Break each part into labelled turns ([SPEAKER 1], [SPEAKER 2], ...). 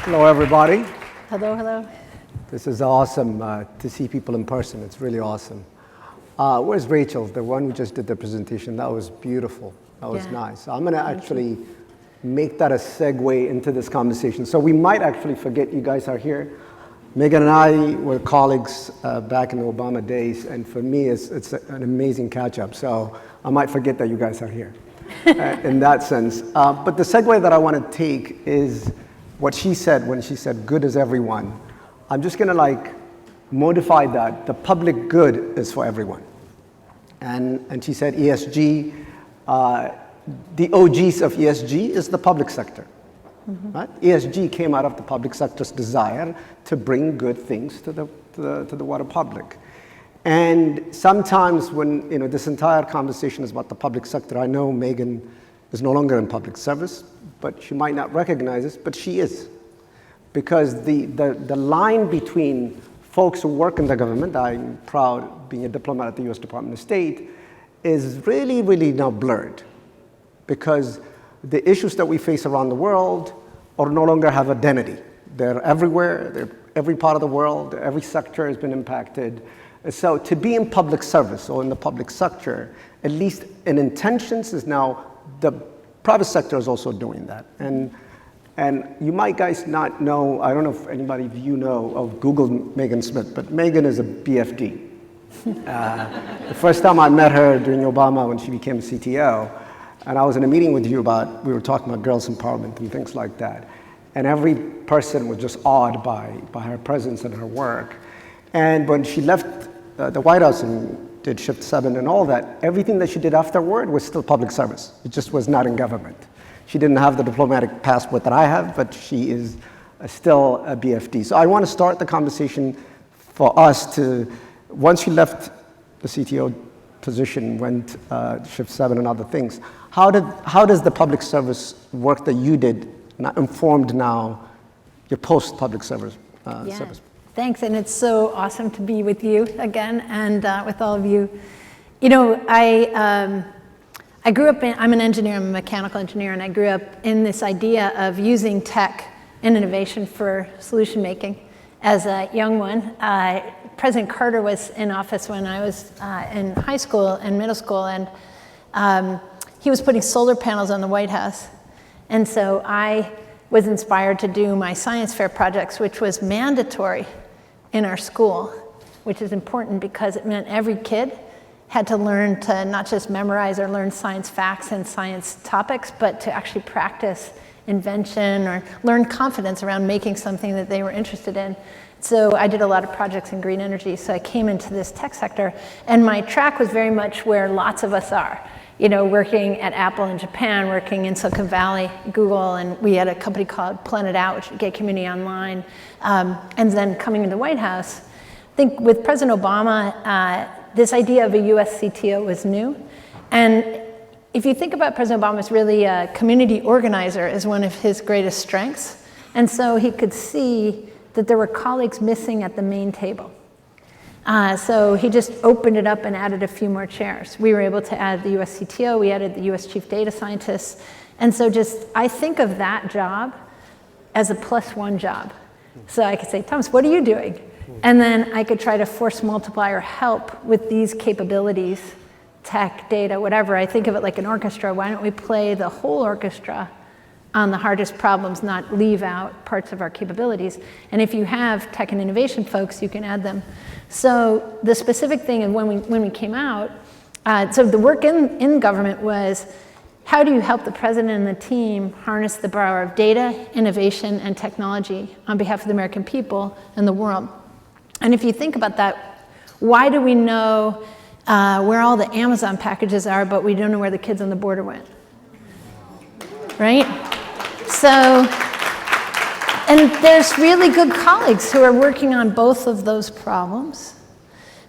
[SPEAKER 1] Hello, everybody.
[SPEAKER 2] Hello, hello.
[SPEAKER 1] This is awesome to see people in person. It's really awesome. Where's Rachel, the one who just did the presentation? That was beautiful. That was nice. I'm going to actually make that a segue into this conversation. So we might actually forget you guys are here. Megan and I were colleagues back in the Obama days, and for me, it's an amazing catch-up. So I might forget that you guys are here in that sense. But the segue that I want to take is what she said when she said, good is everyone. I'm just going to modify that. The public good is for everyone. And she said ESG, the OGs of ESG is the public sector. Mm-hmm. Right? ESG came out of the public sector's desire to bring good things to the wider public. And sometimes when this entire conversation is about the public sector, I know Megan is no longer in public service, but she might not recognize this, but she is. Because the line between folks who work in the government, I'm proud being a diplomat at the US Department of State, is really, really now blurred. Because the issues that we face around the world are no longer have identity. They're everywhere, they're every part of the world, every sector has been impacted. So to be in public service or in the public sector, at least in intentions, is now the private sector is also doing that. And you might guys not know, I don't know if anybody of you know of Google Megan Smith, but Megan is a BFD. The first time I met her during Obama when she became a CTO, and I was in a meeting with you we were talking about girls' empowerment and things like that. And every person was just awed by her presence and her work. And when she left the White House and did Shift 7 and all that, everything that she did afterward was still public service. It just was not in government. She didn't have the diplomatic passport that I have, but she is still a BFD. So I want to start the conversation for us to, once she left the CTO position, went Shift 7 and other things, how does the public service work that you did informed now your post-public service service?
[SPEAKER 2] Thanks, and it's so awesome to be with you again and with all of you. I grew up I'm an engineer, I'm a mechanical engineer, and I grew up in this idea of using tech and innovation for solution making as a young one. President Carter was in office when I was in high school and middle school, and he was putting solar panels on the White House. And so I was inspired to do my science fair projects, which was mandatory in our school, which is important because it meant every kid had to learn to not just memorize or learn science facts and science topics, but to actually practice invention or learn confidence around making something that they were interested in. So I did a lot of projects in green energy, so I came into this tech sector, and my track was very much where lots of us are. Working at Apple in Japan, working in Silicon Valley, Google, and we had a company called Planet Out, which would get community online, and then coming into the White House. I think with President Obama, this idea of a US CTO was new. And if you think about President Obama as really a community organizer as one of his greatest strengths, and so he could see that there were colleagues missing at the main table. So he just opened it up and added a few more chairs. We were able to add the US CTO, we added the US Chief Data Scientist. And so I think of that job as a +1 job. So I could say, Thomas, what are you doing? And then I could try to force multiply or help with these capabilities, tech, data, whatever. I think of it like an orchestra. Why don't we play the whole orchestra on the hardest problems, not leave out parts of our capabilities? And if you have tech and innovation folks, you can add them. So the specific thing, and when we came out, so the work in government was, how do you help the president and the team harness the power of data, innovation, and technology on behalf of the American people and the world? And if you think about that, why do we know where all the Amazon packages are, but we don't know where the kids on the border went? Right? So, and there's really good colleagues who are working on both of those problems,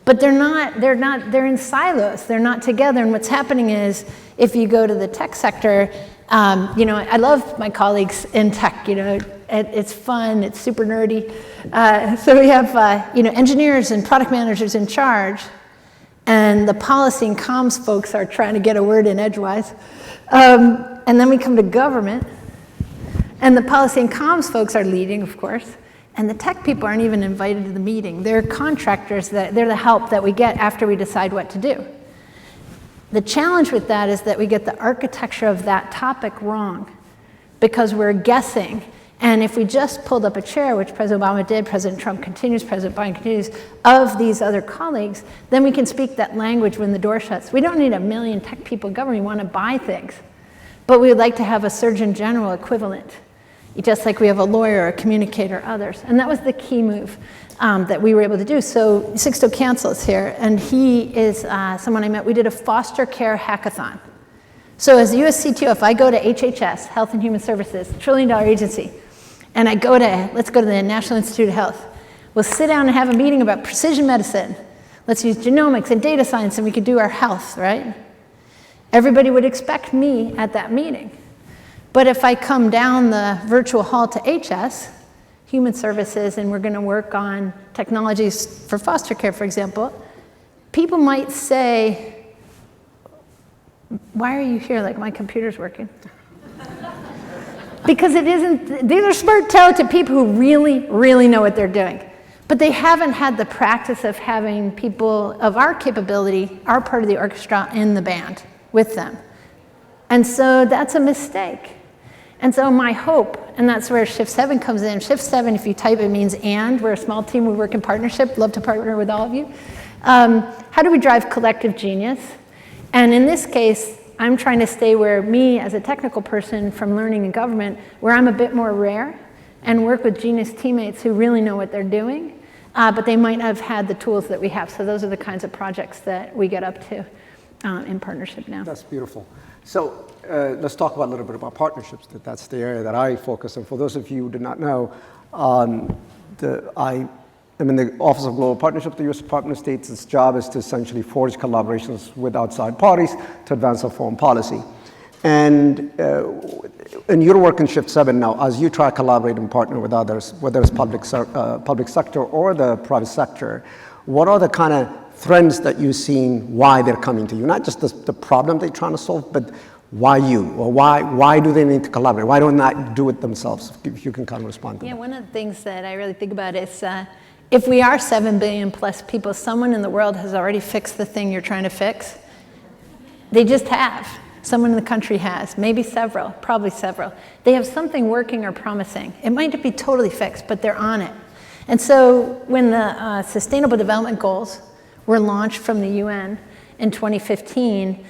[SPEAKER 2] but they're in silos, they're not together. And what's happening is, if you go to the tech sector, I love my colleagues in tech, it's fun, it's super nerdy. So we have, engineers and product managers in charge, and the policy and comms folks are trying to get a word in edgewise. And then we come to government, And the policy and comms folks are leading, of course. And the tech people aren't even invited to the meeting. They're contractors, they're the help that we get after we decide what to do. The challenge with that is that we get the architecture of that topic wrong because we're guessing. And if we just pulled up a chair, which President Obama did, President Trump continues, President Biden continues, of these other colleagues, then we can speak that language when the door shuts. We don't need a million tech people in government. We want to buy things. But we would like to have a Surgeon General equivalent, just like we have a lawyer, a communicator, others. And that was the key move that we were able to do. So Sixto Cancel is here, and he is someone I met. We did a foster care hackathon. So as US CTO, if I go to HHS, Health and Human Services, $1 trillion agency, and I go to, let's go to the National Institute of Health, we'll sit down and have a meeting about precision medicine. Let's use genomics and data science, and we could do our health, right? Everybody would expect me at that meeting. But if I come down the virtual hall to HS, Human Services, and we're going to work on technologies for foster care, for example, people might say, why are you here? Like, my computer's working. Because it isn't, these are smart, talented people who really, really know what they're doing. But they haven't had the practice of having people of our capability, our part of the orchestra, in the band with them. And so that's a mistake. And so my hope, and that's where Shift 7 comes in. Shift 7, if you type it, means and. We're a small team, we work in partnership, love to partner with all of you. How do we drive collective genius? And in this case, I'm trying to stay where me as a technical person from learning in government, where I'm a bit more rare, and work with genius teammates who really know what they're doing, but they might not have had the tools that we have. So those are the kinds of projects that we get up to in partnership now.
[SPEAKER 1] That's beautiful. So let's talk about a little bit about partnerships. That's the area that I focus on. For those of you who do not know, I am in the Office of Global Partnership. The U.S. Department of State's job is to essentially forge collaborations with outside parties to advance our foreign policy. And in your work in Shift 7 now, as you try to collaborate and partner with others, whether it's public sector or the private sector, what are the kind of trends that you've seen, why they're coming to you? Not just the problem they're trying to solve, but why you? Or why do they need to collaborate? Why don't they do it themselves? If you can kind of respond to that.
[SPEAKER 2] Yeah, one of the things that I really think about is if we are 7 billion plus people, someone in the world has already fixed the thing you're trying to fix. They just have. Someone in the country has, maybe several, probably several. They have something working or promising. It might not be totally fixed, but they're on it. And so when the Sustainable Development Goals were launched from the UN in 2015,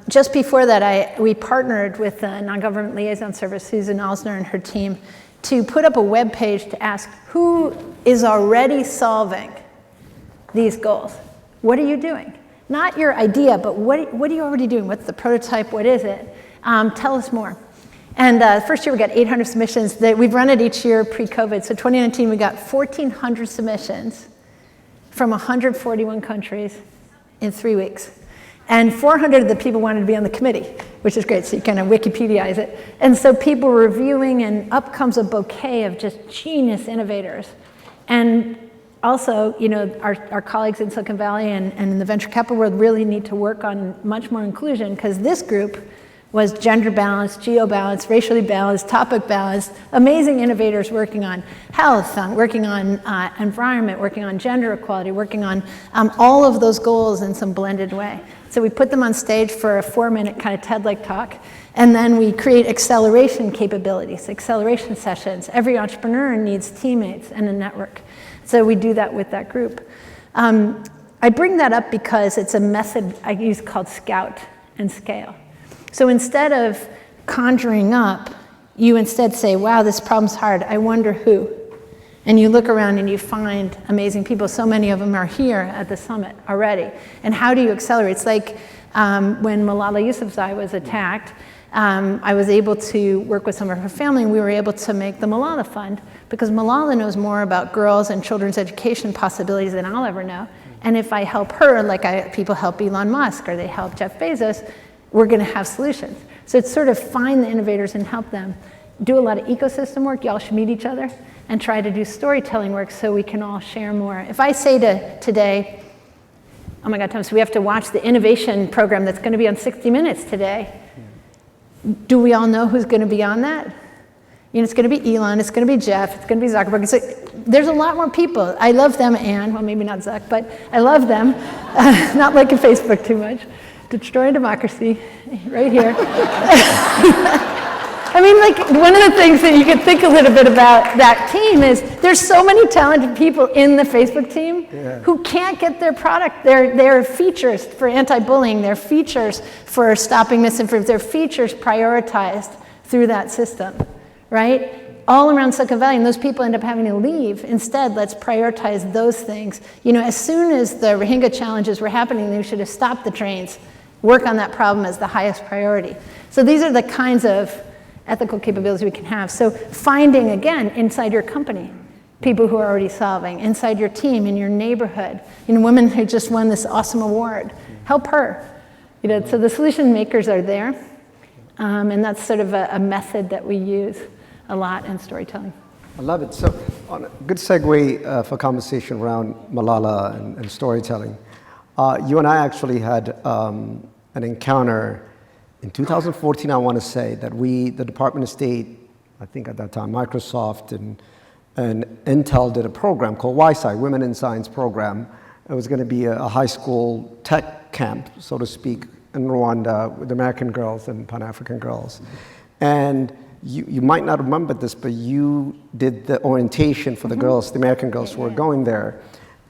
[SPEAKER 2] just before that, we partnered with the Non-Government Liaison Service, Susan Alsner and her team, to put up a web page to ask who is already solving these goals. What are you doing? Not your idea, but what are you already doing? What's the prototype? What is it? Tell us more. And first year we got 800 submissions. We've run it each year pre-COVID. So 2019 we got 1,400 submissions from 141 countries in 3 weeks. And 400 of the people wanted to be on the committee, which is great, so you kind of Wikipediaize it. And so people were reviewing, and up comes a bouquet of just genius innovators. And also, you know, our colleagues in Silicon Valley and in the venture capital world really need to work on much more inclusion, because this group was gender balanced, geo balanced, racially balanced, topic balanced, amazing innovators working on health, working on environment, working on gender equality, working on all of those goals in some blended way. So we put them on stage for a 4-minute kind of TED-like talk, and then we create acceleration capabilities, acceleration sessions. Every entrepreneur needs teammates and a network. So we do that with that group. I bring that up because it's a method I use called Scout and Scale. So instead of conjuring up, you instead say, wow, this problem's hard, I wonder who. And you look around and you find amazing people. So many of them are here at the summit already. And how do you accelerate? It's like when Malala Yousafzai was attacked, I was able to work with some of her family, and we were able to make the Malala Fund, because Malala knows more about girls and children's education possibilities than I'll ever know. And if I help her, like people help Elon Musk or they help Jeff Bezos, we're going to have solutions. So it's sort of find the innovators and help them. Do a lot of ecosystem work. Y'all should meet each other and try to do storytelling work so we can all share more. If I say today, oh my God, Tom, so we have to watch the innovation program that's going to be on 60 Minutes today. Do we all know who's going to be on that? it's going to be Elon, it's going to be Jeff, it's going to be Zuckerberg. So there's a lot more people. I love them, and, well, maybe not Zuck, but I love them. Not liking Facebook too much. Destroying democracy, right here. I mean, like, one of the things that you could think a little bit about that team is there's so many talented people in the Facebook team who can't get their product, their features for anti-bullying, their features for stopping misinformation, their features prioritized through that system, right? All around Silicon Valley, and those people end up having to leave. Instead, let's prioritize those things. As soon as the Rohingya challenges were happening, they should have stopped the trains, work on that problem as the highest priority. So these are the kinds of ethical capabilities we can have. So finding, again, inside your company, people who are already solving, inside your team, in your neighborhood, women who just won this awesome award, help her. So the solution makers are there, and that's sort of a method that we use a lot in storytelling.
[SPEAKER 1] I love it. So, on a good segue for conversation around Malala and storytelling. You and I actually had an encounter in 2014, I want to say, that the Department of State, I think at that time, Microsoft and Intel did a program called YSci, Women in Science Program. It was going to be a high school tech camp, so to speak, in Rwanda with American girls and Pan-African girls. And you might not remember this, but you did the orientation for the girls, the American girls who were going there.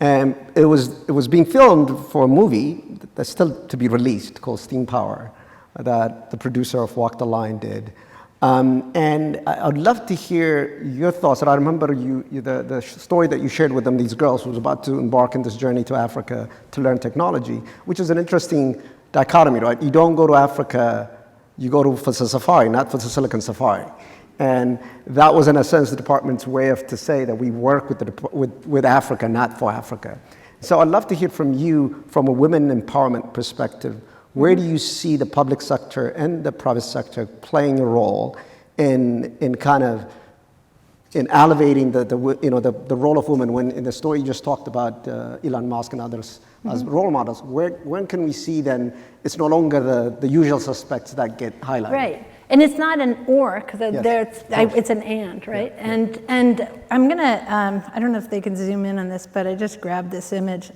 [SPEAKER 1] And it was being filmed for a movie that's still to be released called Steam Power, that the producer of Walk the Line did. And I'd love to hear your thoughts. And I remember the story that you shared with them, these girls who was about to embark in this journey to Africa to learn technology, which is an interesting dichotomy, right? You don't go to Africa, you go for the safari, not for the Silicon Safari. And that was, in a sense, the department's way to say that we work with Africa, not for Africa. So I'd love to hear from you from a women empowerment perspective. Where do you see the public sector and the private sector playing a role in elevating the role of women? When in the story you just talked about Elon Musk and others as role models, when can we see then it's no longer the usual suspects that get highlighted?
[SPEAKER 2] Right, and it's not an or, because it's an and, right? Yeah. And I'm gonna, I don't know if they can zoom in on this, but I just grabbed this image.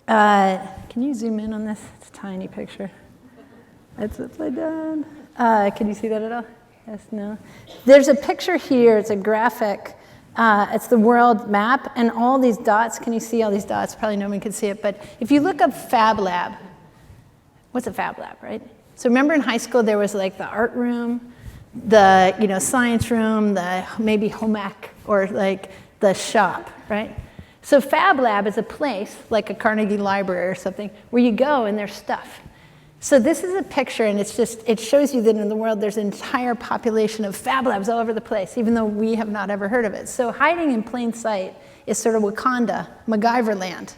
[SPEAKER 2] Can you zoom in on this? It's a tiny picture. It's upside down. Can you see that at all? Yes, no. There's a picture here. It's a graphic. It's the world map, and all these dots. Can you see all these dots? Probably no one can see it, but if you look up Fab Lab, what's a Fab Lab, right? So remember in high school there was like the art room, the science room, the maybe home ec, or like the shop, right? So Fab Lab is a place, like a Carnegie Library or something, where you go and there's stuff. So this is a picture, and it shows you that in the world there's an entire population of Fab Labs all over the place, even though we have not ever heard of it. So hiding in plain sight is sort of Wakanda, MacGyver land,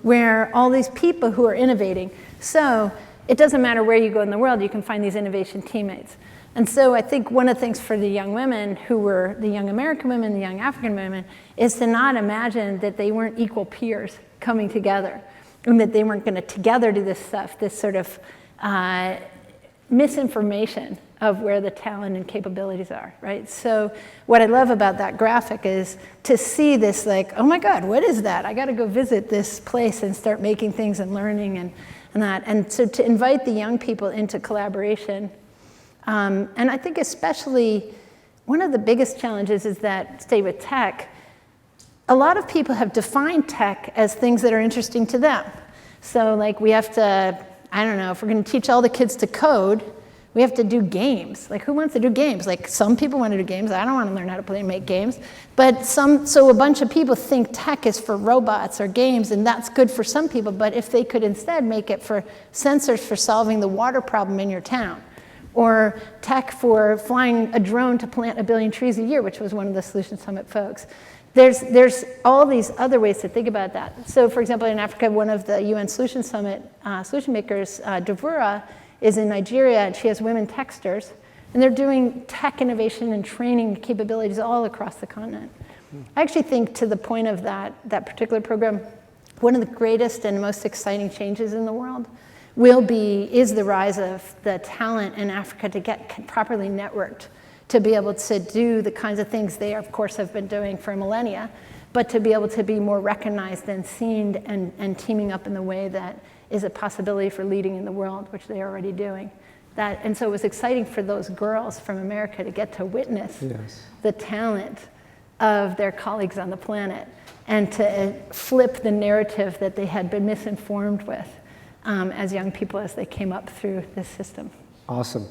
[SPEAKER 2] where all these people who are innovating. So it doesn't matter where you go in the world, you can find these innovation teammates. And so I think one of the things for the young women who were the young American women, the young African women, is to not imagine that they weren't equal peers coming together, and that they weren't going to together do this stuff, this sort of misinformation of where the talent and capabilities are, right? So what I love about that graphic is to see this like, oh my God, what is that? I got to go visit this place and start making things and learning and that. And so to invite the young people into collaboration. And I think especially one of the biggest challenges is that, stay with tech, a lot of people have defined tech as things that are interesting to them. So like we have to, I don't know, if we're going to teach all the kids to code, we have to do games. Like who wants to do games? Like some people want to do games. I don't want to learn how to play and make games. But so a bunch of people think tech is for robots or games, and that's good for some people. But if they could instead make it for sensors for solving the water problem in your town, or tech for flying a drone to plant 1 billion trees a year, which was one of the Solution Summit folks. There's all these other ways to think about that. So for example, in Africa, one of the UN Solution Summit solution makers, Devura, is in Nigeria, and she has women texters, and they're doing tech innovation and training capabilities all across the continent. I actually think, to the point of that particular program, one of the greatest and most exciting changes in the world is the rise of the talent in Africa to get properly networked, to be able to do the kinds of things they, of course, have been doing for millennia, but to be able to be more recognized and seen and teaming up in the way that is a possibility for leading in the world, which they're already doing. And so it was exciting for those girls from America to get to witness the talent of their colleagues on the planet and to flip the narrative that they had been misinformed with as young people as they came up through this system.
[SPEAKER 1] Awesome.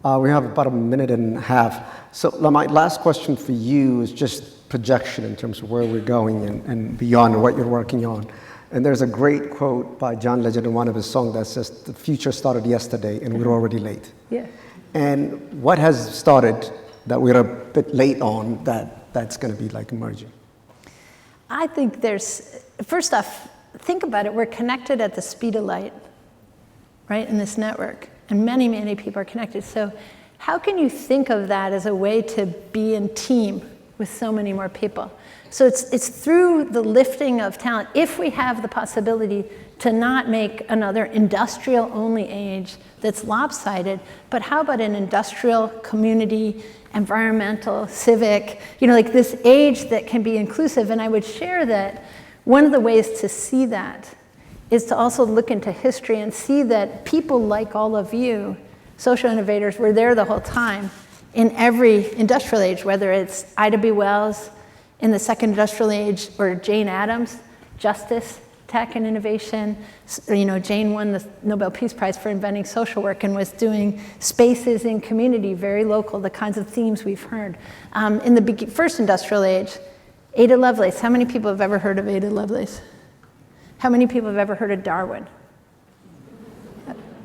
[SPEAKER 1] We have about a minute and a half. So my last question for you is just projection in terms of where we're going and beyond what you're working on. And there's a great quote by John Legend in one of his songs that says, "The future started yesterday and we're already late."
[SPEAKER 2] Yeah.
[SPEAKER 1] And what has started that we're a bit late on that's going to be like emerging?
[SPEAKER 2] I think first off, think about it. We're connected at the speed of light, right, in this network. And many, many people are connected. So how can you think of that as a way to be in team with so many more people? So it's through the lifting of talent. If we have the possibility to not make another industrial-only age that's lopsided, but how about an industrial, community, environmental, civic, like this age that can be inclusive? And I would share that one of the ways to see that is to also look into history and see that people like all of you, social innovators, were there the whole time in every industrial age, whether it's Ida B. Wells in the second industrial age or Jane Addams, justice, tech, and innovation. Jane won the Nobel Peace Prize for inventing social work and was doing spaces in community, very local, the kinds of themes we've heard. In the first industrial age, Ada Lovelace. How many people have ever heard of Ada Lovelace? How many people have ever heard of Darwin?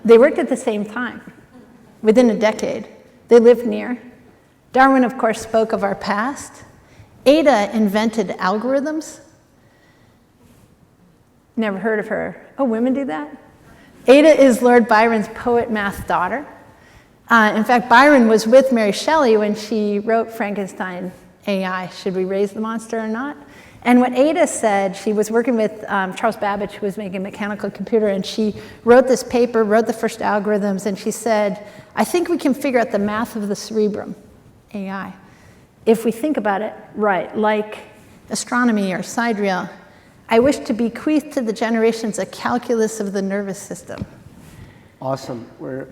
[SPEAKER 2] They worked at the same time, within a decade. They lived near. Darwin, of course, spoke of our past. Ada invented algorithms. Never heard of her. Oh, women do that? Ada is Lord Byron's poet math daughter. In fact, Byron was with Mary Shelley when she wrote Frankenstein AI, Should We Raise the Monster or Not? And what Ada said, she was working with Charles Babbage, who was making a mechanical computer, and she wrote this paper, wrote the first algorithms, and she said, I think we can figure out the math of the cerebrum, AI, if we think about it right, like astronomy or sidereal. I wish to bequeath to the generations a calculus of the nervous system.
[SPEAKER 1] Awesome. We're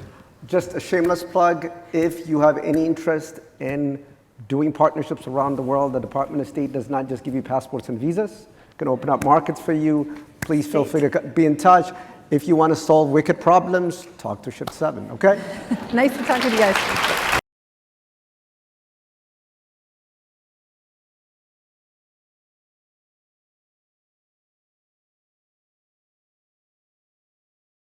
[SPEAKER 1] just a shameless plug. If you have any interest in doing partnerships around the world, the Department of State does not just give you passports and visas. It can open up markets for you. Please feel free to be in touch. If you want to solve wicked problems, talk to Ship 7, okay?
[SPEAKER 2] Nice to talk to you guys.